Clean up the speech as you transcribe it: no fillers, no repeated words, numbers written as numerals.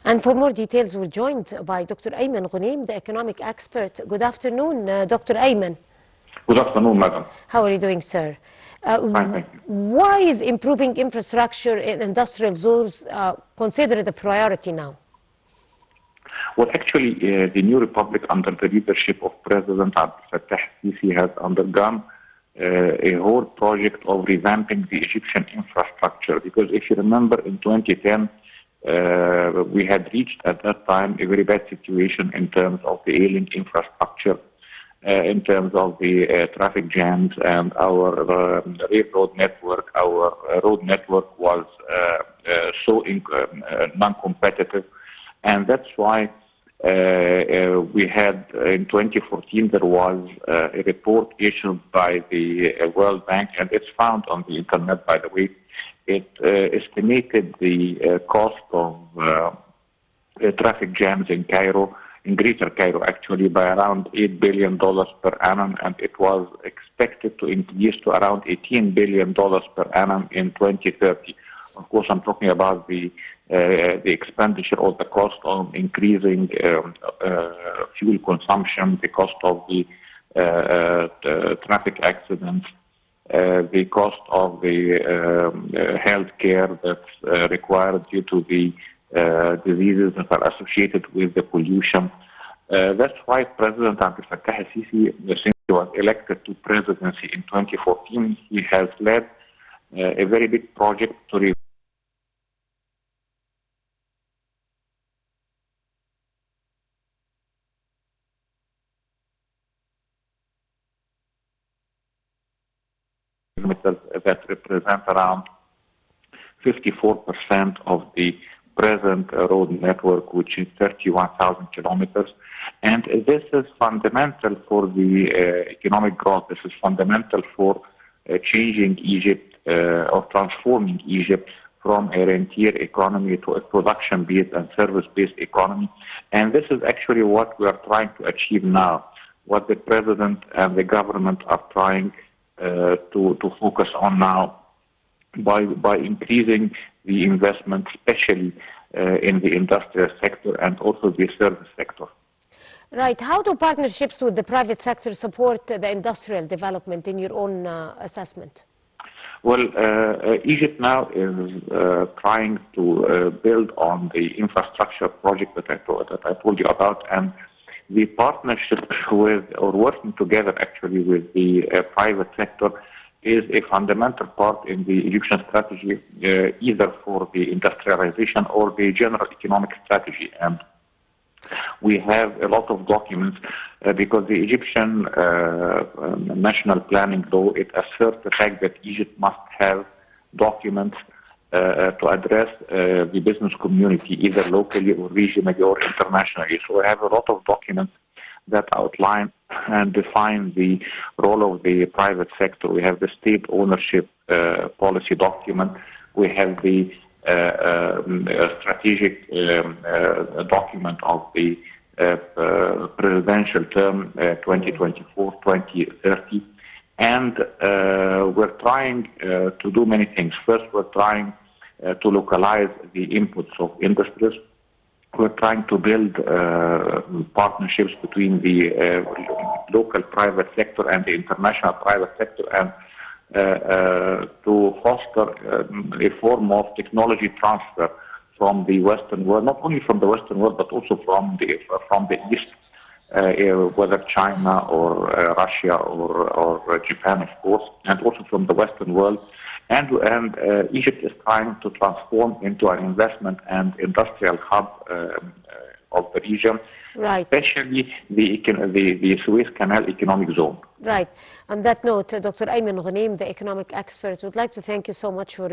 And for more details, we're joined by Dr. Ayman Ghonem, the economic expert. Good afternoon, Dr. Ayman. Good afternoon, madam. How are you doing, sir? Fine, thank you. Why is improving infrastructure in industrial zones considered a priority now? Well, actually, the new republic under the leadership of President Abdel Fattah al-Sisi has undergone a whole project of revamping the Egyptian infrastructure. Because if you remember, in 2010, we had reached at that time a very bad situation in terms of the ailing infrastructure, in terms of the traffic jams, and our railroad network. Our road network was so non-competitive, and that's why we had in 2014 there was a report issued by the World Bank, and it's found on the internet, by the way. It estimated the cost of traffic jams in Cairo, in Greater Cairo actually, by around $8 billion per annum, and it was expected to increase to around $18 billion per annum in 2030. Of course, I'm talking about the expenditure or the cost of increasing fuel consumption, the cost of the traffic accidents, the cost of the health care that's required due to the diseases that are associated with the pollution. That's why President Abdel Fattah al-Sisi, since he was elected to presidency in 2014, he has led a very big project to that represent around 54% of the present road network, which is 31,000 kilometers. And this is fundamental for the economic growth. This is fundamental for changing Egypt or transforming Egypt from a rentier economy to a production-based and service-based economy. And this is actually what we are trying to achieve now, what the president and the government are trying to focus on now by increasing the investment, especially in the industrial sector and also the service sector. Right. How do partnerships with the private sector support the industrial development in your own assessment? Well, Egypt now is trying to build on the infrastructure project that I told you about, and the partnership with, or working together actually with the private sector, is a fundamental part in the Egyptian strategy, either for the industrialization or the general economic strategy. And we have a lot of documents because the Egyptian national planning law, it asserts the fact that Egypt must have documents to address the business community, either locally or regionally or internationally. So we have a lot of documents that outline and define the role of the private sector. We have the state ownership policy document. We have the strategic document of the presidential term 2024-2030. And we're trying to do many things. First, we're trying to localize the inputs of industries. We're trying to build partnerships between the local private sector and the international private sector, and to foster a form of technology transfer from the Western world, not only from the Western world, but also from the East, whether China or Russia or Japan, of course, and also from the Western world. And Egypt is trying to transform into an investment and industrial hub of the region, right, especially the Suez Canal economic zone. Right. On that note, Dr. Ayman Ghonem, the economic expert, would like to thank you so much for your